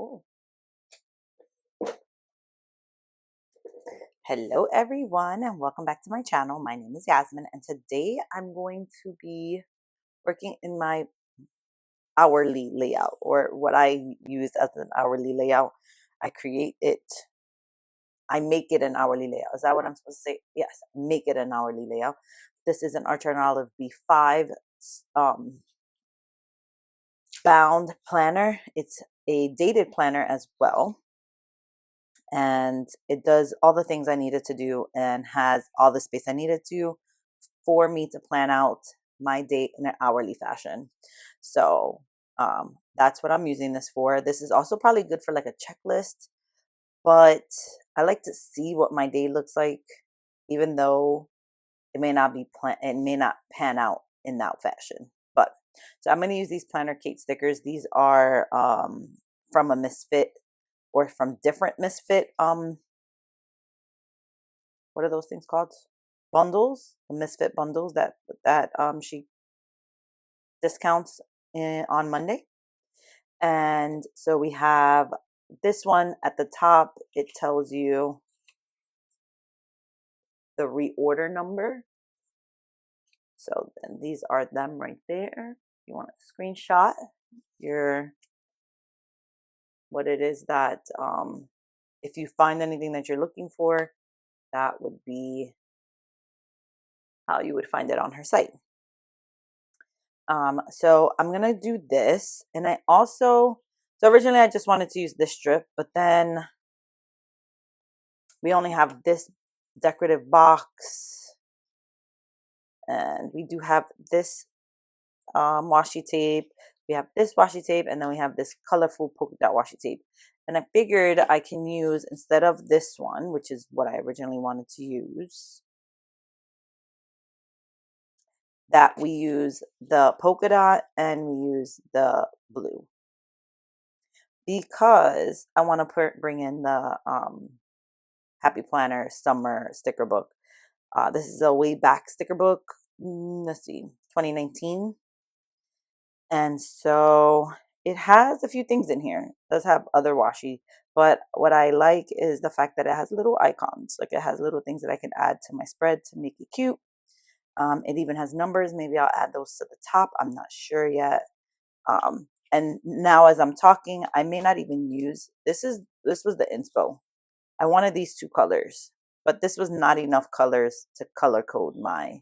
Oh, hello everyone, and welcome back to my channel. My name is Yasmin, and today I'm going to be working in my hourly layout, or what I use as an hourly layout. I create it, I make it an hourly layout. Is that what I'm supposed to say? Yes, make it an hourly layout. This is an Archer and Olive B5 um, bound planner. It's a dated planner as well, and it does all the things I needed to do and has all the space I needed to for me to plan out my day in an hourly fashion. So that's what I'm using this for. This is also probably good for like a checklist, but I like to see what my day looks like, even though it may not be it may not pan out in that fashion. But so I'm going to use these planner Kate stickers. These are from a Misfit, or from different Misfit what are those things called? Bundles, the Misfit bundles that she discounts on Monday. And so we have this one at the top. It tells you the reorder number. So then these are them right there. You want to screenshot your what it is that if you find anything that you're looking for, that would be how you would find it on her site. So I'm gonna do this, and I also, so originally I just wanted to use this strip, but then we only have this decorative box, and we do have this washi tape. We have this washi tape, and then we have this colorful polka dot washi tape. And I figured I can use, instead of this one, which is what I originally wanted to use, that we use the polka dot and we use the blue, because I want to bring in the Happy Planner Summer sticker book. This is a way back sticker book. Let's see, 2019. And so it has a few things in here. It does have other washi, but what I like is the fact that it has little icons. Like, it has little things that I can add to my spread to make it cute. It even has numbers. Maybe I'll add those to the top. I'm not sure yet. And now as I'm talking, I may not even use, this was the inspo. I wanted these two colors, but this was not enough colors to color code my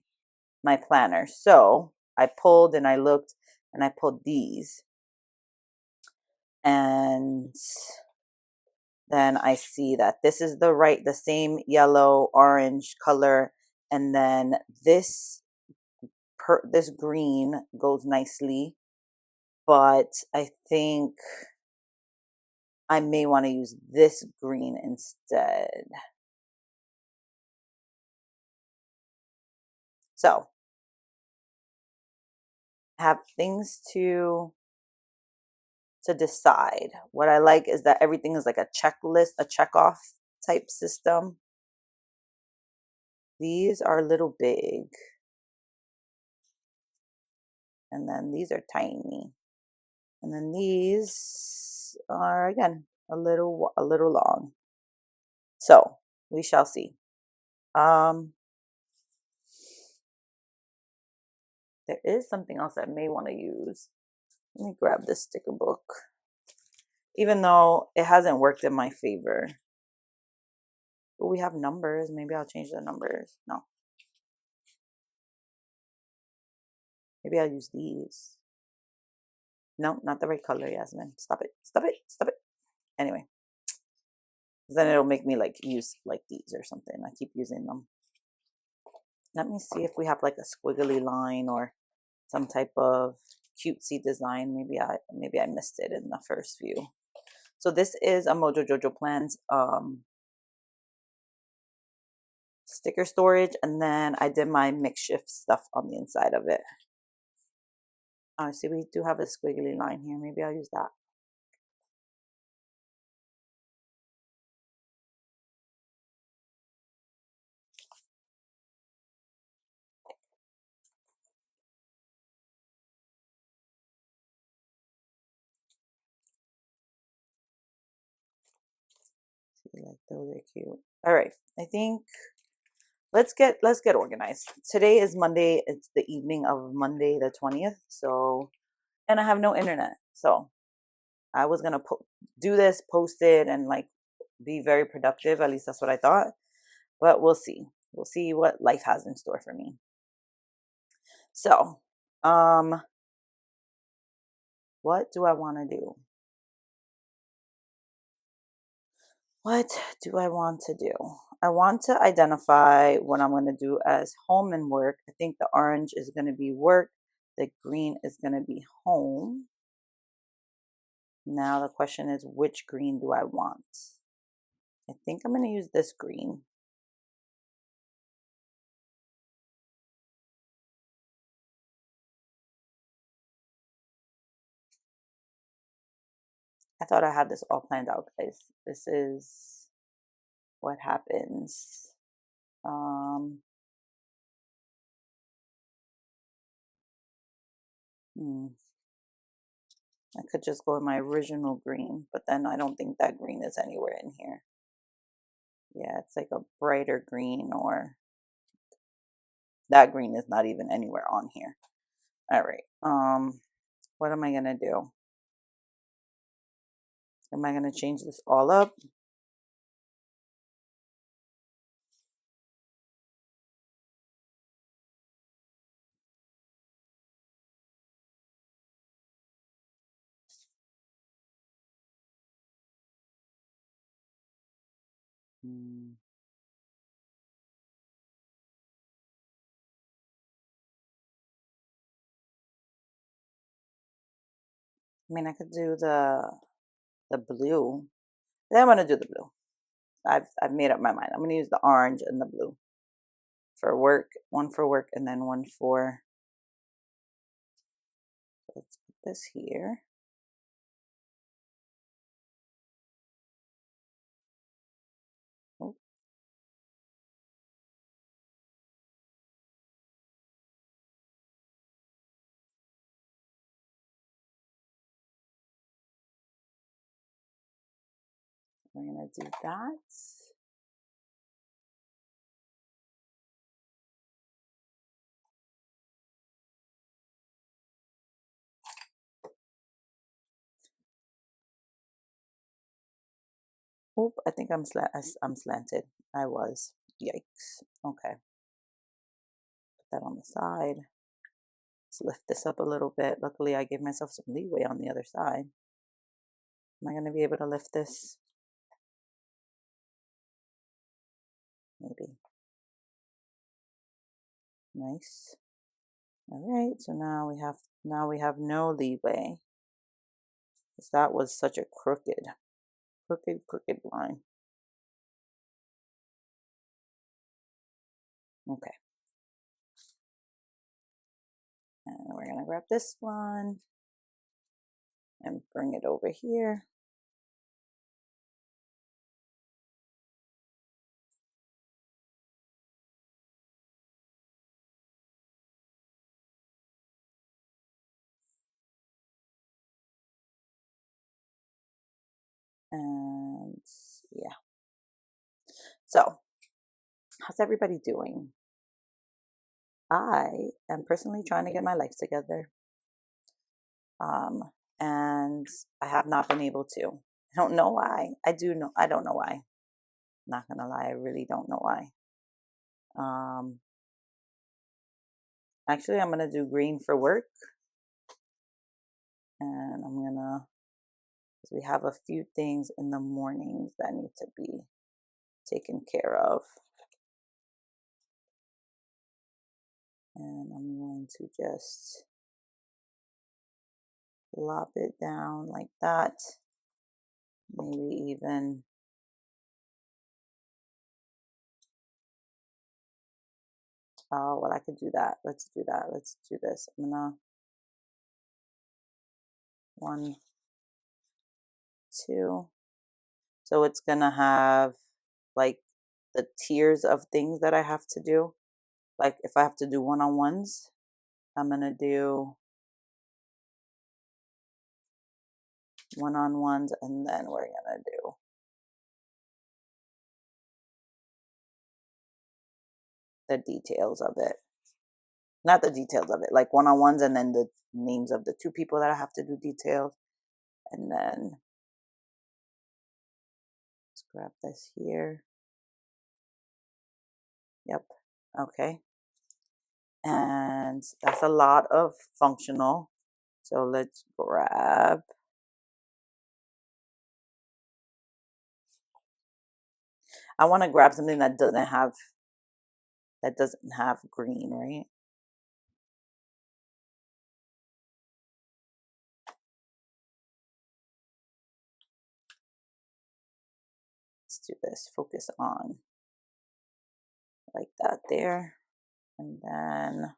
planner. So I pulled and I looked and I pulled these, and then I see that this is the same yellow orange color, and then this this green goes nicely, but I think I may want to use this green instead. So have things to decide. What I like is that everything is like a checklist, a check off type system. These are a little big, and then these are tiny, and then these are again a little long. So we shall see. There is something else I may want to use. Let me grab this sticker book, even though it hasn't worked in my favor. But we have numbers. Maybe I'll change the numbers. No. Maybe I'll use these. No, not the right color, Yasmin. Stop it. Stop it. Stop it. Anyway. Then it'll make me like use like these or something. I keep using them. Let me see if we have like a squiggly line or some type of cutesy design. Maybe I missed it in the first view. So this is a Mojo Jojo Plans sticker storage, and then I did my makeshift stuff on the inside of it. See, we do have a squiggly line here. Maybe I'll use that. Like those are cute. All right, I think let's get organized. Today is Monday. It's the evening of Monday the 20th. So, and I have no internet. So I was gonna do this, post it, and like be very productive. At least that's what I thought. But we'll see. We'll see what life has in store for me. So, what do I want to do? What do I want to do? I want to identify what I'm going to do as home and work. I think the orange is going to be work. The green is going to be home. Now the question is, which green do I want? I think I'm going to use this green. I thought I had this all planned out, guys. This is what happens. Hmm. I could just go with my original green, but then I don't think that green is anywhere in here. Yeah, it's like a brighter green, or that green is not even anywhere on here. All right. What am I gonna do? Am I gonna change this all up? Hmm. I mean, I could do the blue. Then I'm gonna do the blue. I've made up my mind. I'm gonna use the orange and the blue for work. One for work, and then one for. Let's put this here. Oh, we're gonna do that. Oop, I think I'm slanted. I was. Yikes. Okay. Put that on the side. Let's lift this up a little bit. Luckily, I gave myself some leeway on the other side. Am I going to be able to lift this? Maybe. Nice. All right. So now we have no leeway, because that was such a crooked line. Okay. And we're going to grab this one and bring it over here. And yeah. So, how's everybody doing? I am personally trying to get my life together. Um, and I have not been able to. I don't know why. I don't know why. Not gonna lie, I really don't know why. Um, Actually, I'm gonna do green for work, and I'm gonna, because we have a few things in the mornings that need to be taken care of, and I'm going to just lop it down like that. Maybe even. Oh, well, I could do that. Let's do that. Let's do this. I'm gonna 1, 2. So it's gonna have like the tiers of things that I have to do. Like if I have to do one-on-ones, I'm gonna do one-on-ones, and then we're gonna do the details of it. Not the details of it, like one-on-ones, and then the names of the two people that I have to do details. And then let's grab this here. Yep. Okay. And that's a lot of functional. So let's grab. I want to grab something that doesn't have green, right? Let's do this. Focus on like that there. And then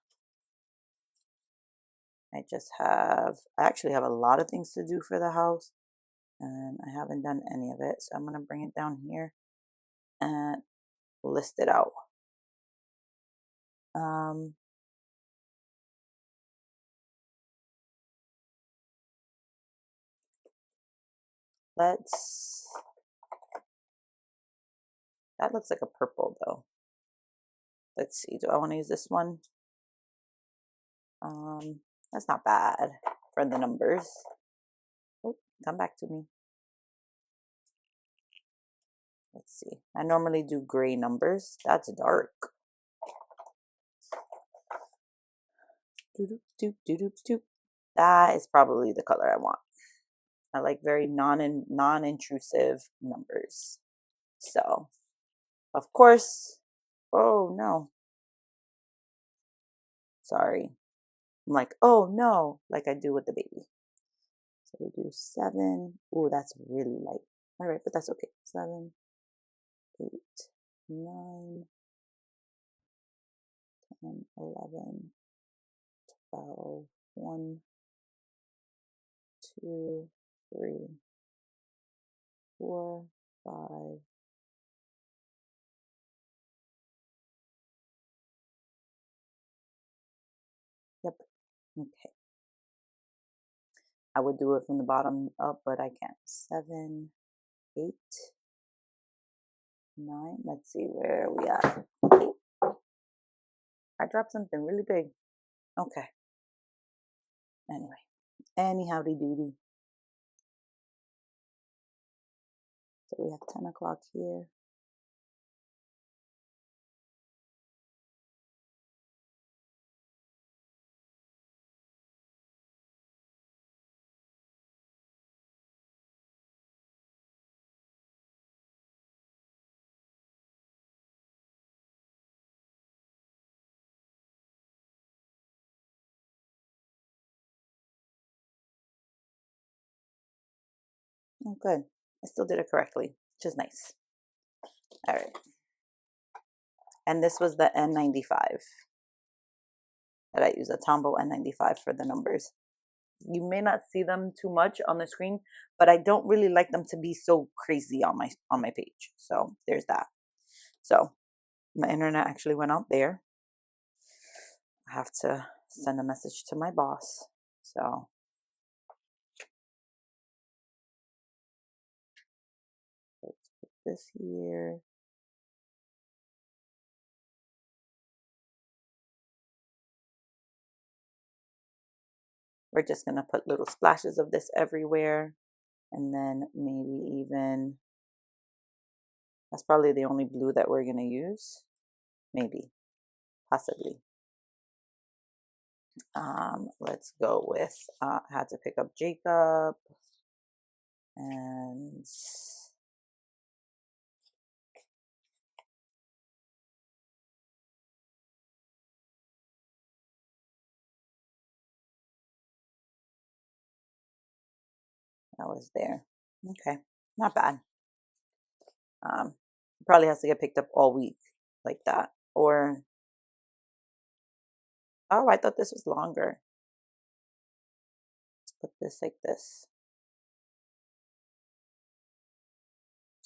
I actually have a lot of things to do for the house, and I haven't done any of it. So I'm going to bring it down here and list it out. That looks like a purple though. Let's see, do I want to use this one? That's not bad for the numbers. Oh, come back to me. Let's see. I normally do gray numbers. That's dark. That is probably the color I want. I like very non-intrusive numbers. So, of course, oh no. Sorry. I'm like, oh no, like I do with the baby. So we do 7. Oh, that's really light. All right, but that's okay. 7, 8, 9, 10, 11, 12, 1, 2, 3, 4, 5. Yep. Okay. I would do it from the bottom up, but I can't. 7, 8, 9. Let's see, where are we at? I dropped something really big. Okay. Anyway, howdy doody. So we have 10 o'clock here. Oh, good. I still did it correctly, which is nice. All right. And this was the N95 that I use, a Tombow N95 for the numbers. You may not see them too much on the screen, but I don't really like them to be so crazy on my page. So there's that. So my internet actually went out there. I have to send a message to my boss. So let's put this here. We're just going to put little splashes of this everywhere. And then maybe even, that's probably the only blue that we're going to use. Maybe, possibly. Let's go with, I had to pick up Jacob. And that was there. Okay, not bad. Probably has to get picked up all week like that. Or, oh, I thought this was longer. Let's put this like this.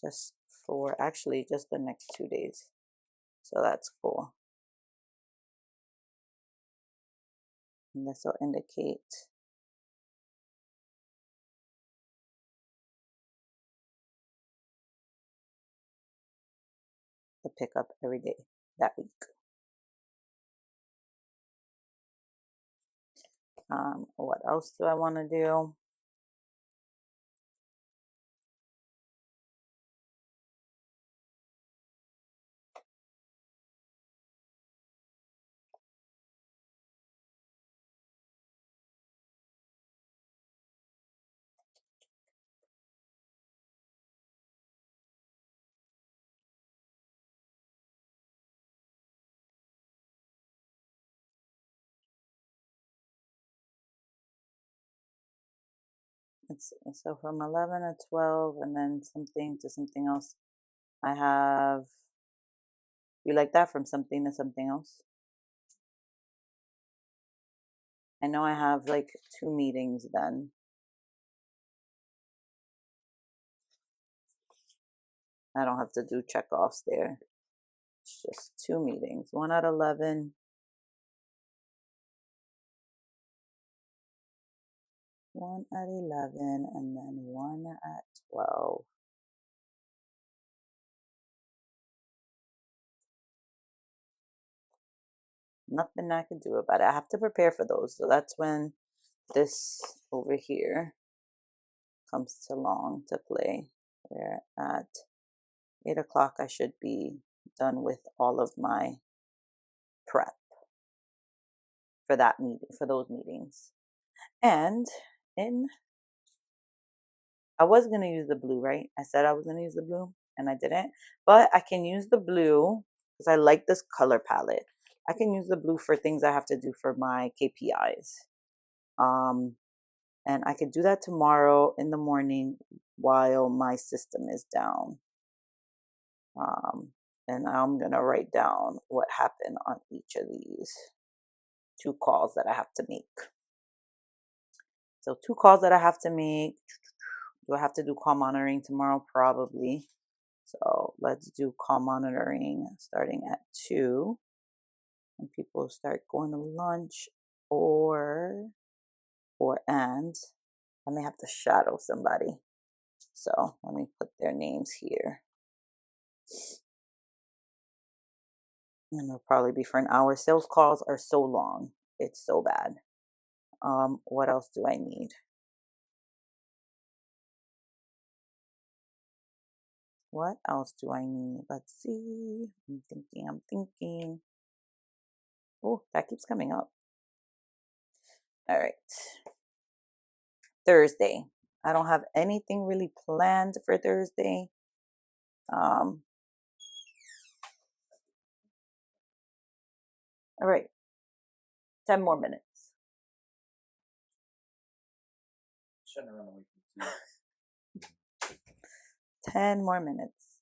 Just for, actually, just the next 2 days. So that's cool. And this will indicate the pickup every day that week. What else do I want to do? Let's see. So from 11 to 12 and then something to something else. I have, you like that, from something to something else? I know I have like 2 meetings then. I don't have to do checkoffs there. It's just 2 meetings. One at 11. One at 11 and then one at 12. Nothing I can do about it. I have to prepare for those. So that's when this over here comes along to play. Where at 8 o'clock I should be done with all of my prep for that meeting, for those meetings. And I was going to use the blue, right? I said I was going to use the blue and I didn't, but I can use the blue because I like this color palette. I can use the blue for things I have to do for my KPIs. And I could do that tomorrow in the morning while my system is down. And I'm going to write down what happened on each of these 2 calls that I have to make. So 2 calls that I have to make. Do I have to do call monitoring tomorrow? Probably. So let's do call monitoring starting at 2. And people start going to lunch, and I may have to shadow somebody. So let me put their names here. And it'll probably be for an hour. Sales calls are so long. It's so bad. What else do I need? What else do I need? Let's see. I'm thinking. Oh, that keeps coming up. All right. Thursday. I don't have anything really planned for Thursday. All right. 10 more minutes. 10 more minutes.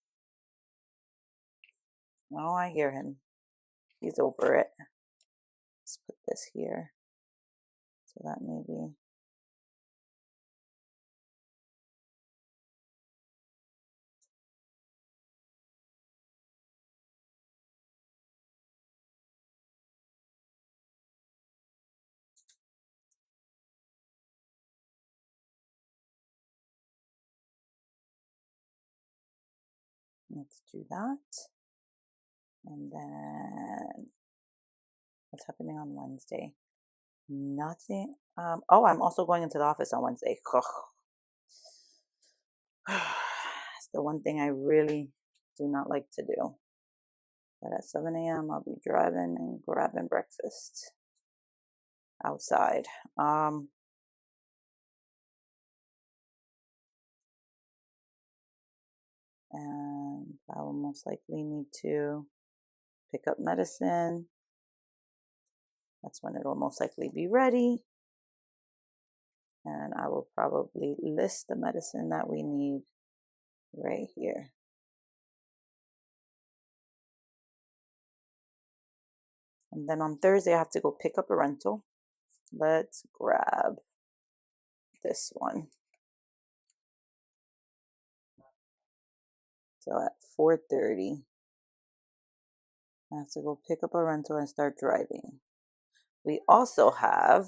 Oh, I hear him. He's over it. Let's put this here. So that maybe. Let's do that. And then what's happening on Wednesday? Nothing. Oh, I'm also going into the office on Wednesday. It's the one thing I really do not like to do. But at 7 a.m. I'll be driving and grabbing breakfast outside. And I will most likely need to pick up medicine. That's when it'll most likely be ready. And I will probably list the medicine that we need right here. And then on Thursday, I have to go pick up a rental. Let's grab this one. So at 4:30, I have to go pick up a rental and start driving. We also have,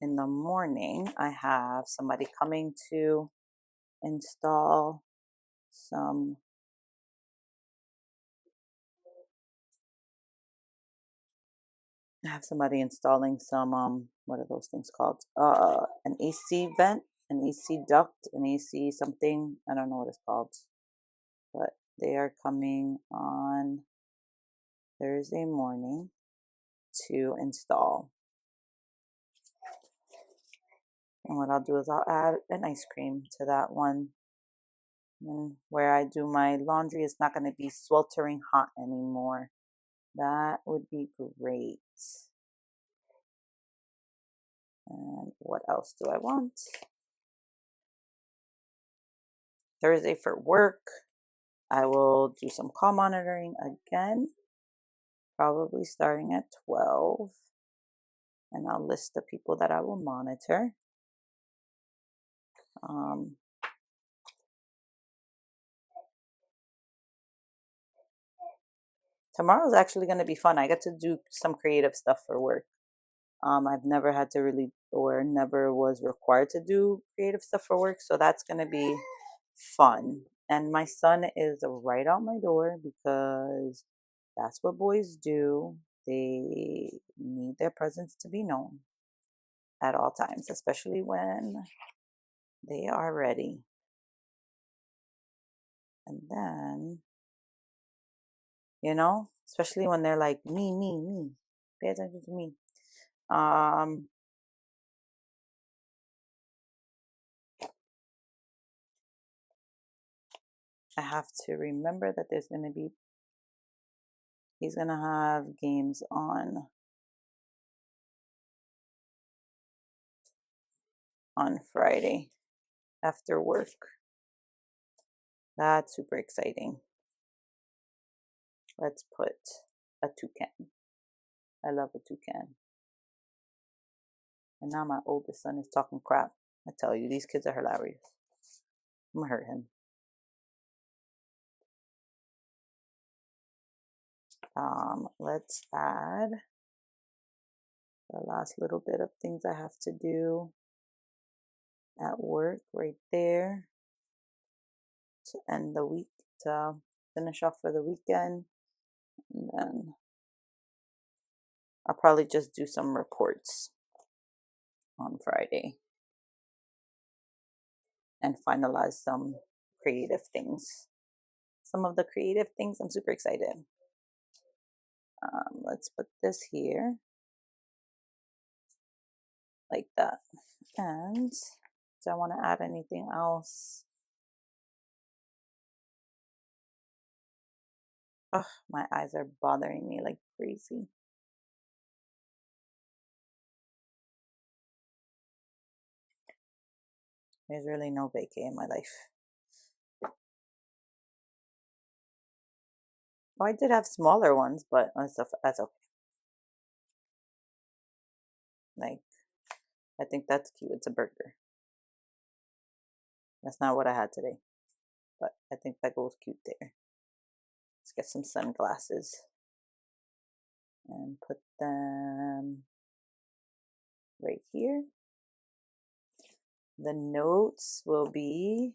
in the morning, I have somebody coming to install some I have somebody installing some what are those things called? An AC vent, an AC duct, an AC something. I don't know what it's called. But they are coming on Thursday morning to install. And what I'll do is I'll add an ice cream to that one. And where I do my laundry, it's not going to be sweltering hot anymore. That would be great. And what else do I want? Thursday for work, I will do some call monitoring again, probably starting at 12. And I'll list the people that I will monitor. Tomorrow's actually going to be fun. I get to do some creative stuff for work. I've never had to really, or never was required to do creative stuff for work, so that's going to be fun. And my son is right out my door because that's what boys do. They need their presence to be known at all times, especially when they are ready. And then, especially when they're like, me, pay attention to me. I have to remember that he's going to have games on Friday after work. That's super exciting. Let's put a toucan. I love a toucan. And now my oldest son is talking crap. I tell you, these kids are hilarious. I'm going to hurt him. Let's add the last little bit of things I have to do at work right there to end the week, to finish off for the weekend. And then I'll probably just do some reports on Friday and finalize some creative things. Some of the creative things, I'm super excited. Let's put this here like that. And do I want to add anything else? Oh, my eyes are bothering me like crazy. There's really no vacay in my life. Oh, I did have smaller ones, but that's okay. Like, I think that's cute. It's a burger. That's not what I had today, but I think that goes cute there. Let's get some sunglasses and put them right here. The notes will be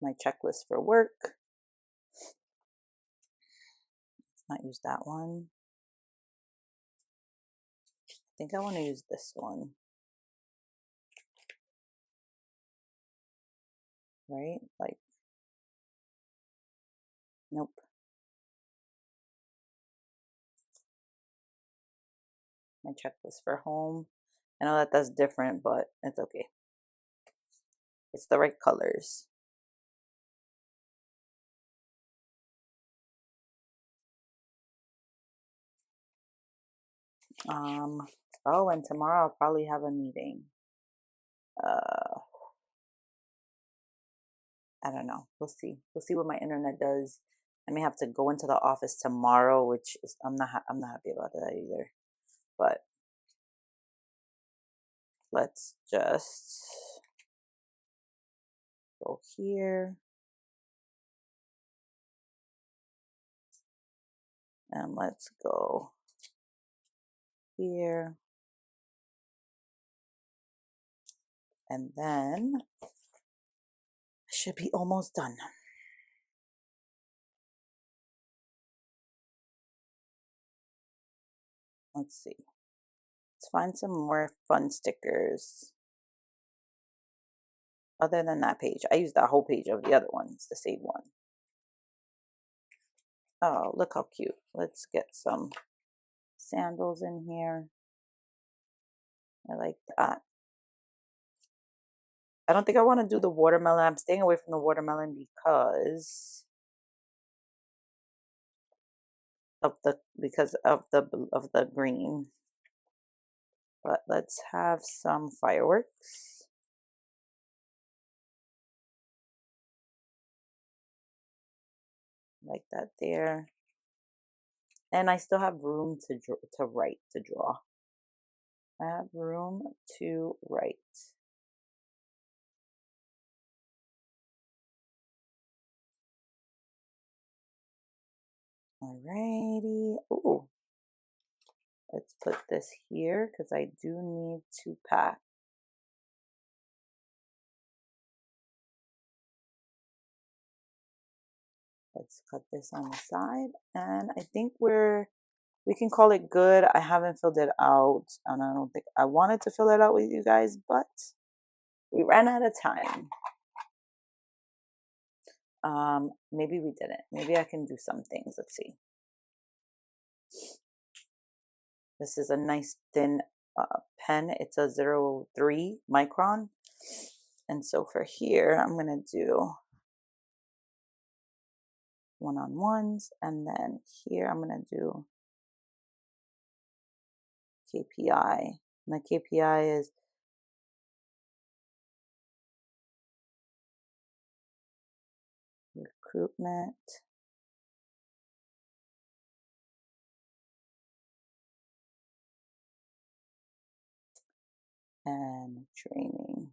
my checklist for work. Let's not use that one. I think I want to use this one. Right? Like, nope. My checklist for home. I know that that's different, but it's okay. It's the right colors. Oh, and tomorrow I'll probably have a meeting. I don't know. We'll see. We'll see what my internet does. I may have to go into the office tomorrow, which is I'm not happy about that either. But let's just go here. And let's go here. And then I should be almost done. Let's see. Let's find some more fun stickers. Other than that page. I used that whole page of the other ones, the save one. Oh, look how cute. Let's get some sandals in here. I like that. I don't think I want to do the watermelon. I'm staying away from the watermelon because of the green. But let's have some fireworks. Like that there. And I still have room to draw. I have room to write. Alrighty. Ooh. Let's put this here because I do need to pack. Let's cut this on the side. And I think we can call it good. I haven't filled it out, and I don't think I wanted to fill it out with you guys, but we ran out of time. Maybe we didn't. Maybe I can do some things. Let's see. This is a nice thin pen. It's a 0.3 micron. And so for here, I'm going to do one-on-ones. And then here, I'm going to do KPI. And the KPI is recruitment. And training.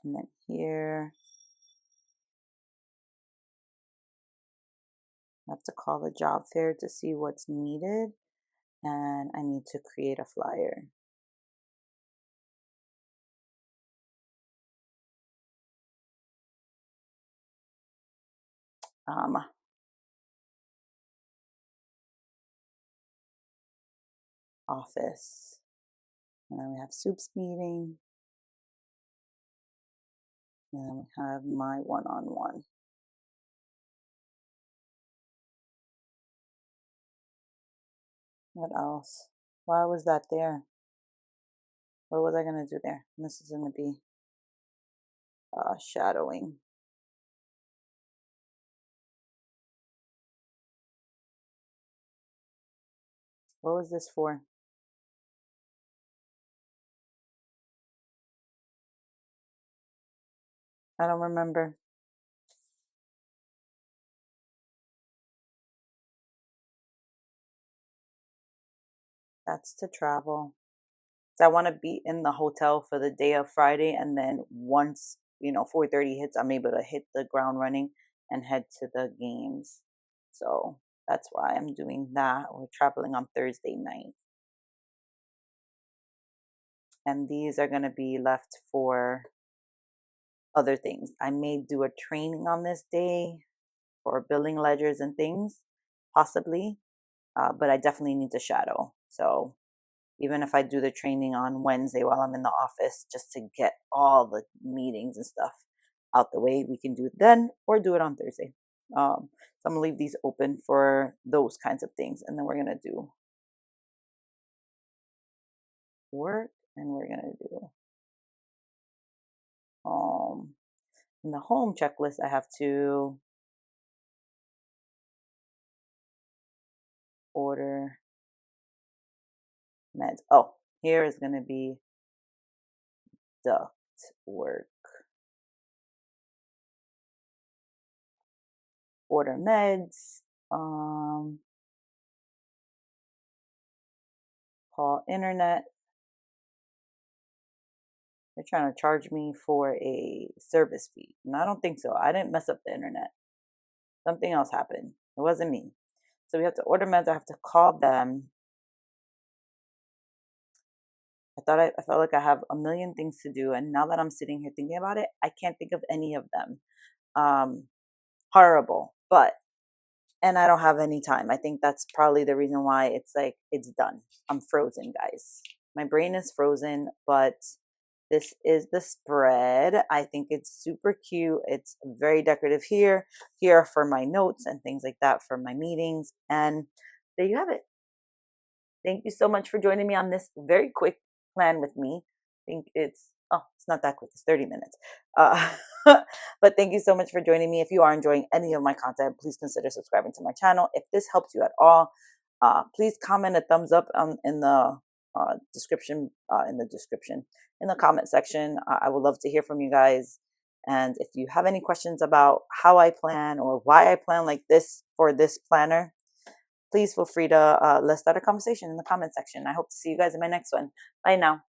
And then here, I have to call the job fair to see what's needed. And I need to create a flyer. Office. And then we have Soup's meeting. And then we have my one-on-one. What else? Why was that there? What was I going to do there? And this is going to be shadowing. What was this for? I don't remember. That's to travel. So I want to be in the hotel for the day of Friday, and then once 4:30 hits, I'm able to hit the ground running and head to the games. So that's why I'm doing that. We're traveling on Thursday night, and these are going to be left for other things. I may do a training on this day for billing ledgers and things, possibly, but I definitely need to shadow. So even if I do the training on Wednesday while I'm in the office, just to get all the meetings and stuff out the way, we can do it then or do it on Thursday. So I'm gonna leave these open for those kinds of things, and then we're gonna do work, and we're gonna do in the home checklist. I have to order meds. Oh, here is gonna be duct work. Order meds. Call internet. They're trying to charge me for a service fee. And I don't think so. I didn't mess up the internet. Something else happened. It wasn't me. So we have to order meds. I have to call them. I felt like I have a million things to do. And now that I'm sitting here thinking about it, I can't think of any of them. Horrible. But and I don't have any time. I think that's probably the reason why it's like it's done. I'm frozen, guys. My brain is frozen, but this is the spread. I think it's super cute. It's very decorative here. Here for my notes and things like that for my meetings. And there you have it. Thank you so much for joining me on this very quick plan with me. I think it's not that quick, it's 30 minutes. Uh, but thank you so much for joining me. If you are enjoying any of my content, please consider subscribing to my channel. If this helps you at all, please comment a thumbs up in the description, in the comment section. I would love to hear from you guys. And if you have any questions about how I plan or why I plan like this for this planner, please feel free to let's start a conversation in the comment section. I hope to see you guys in my next one. Bye now.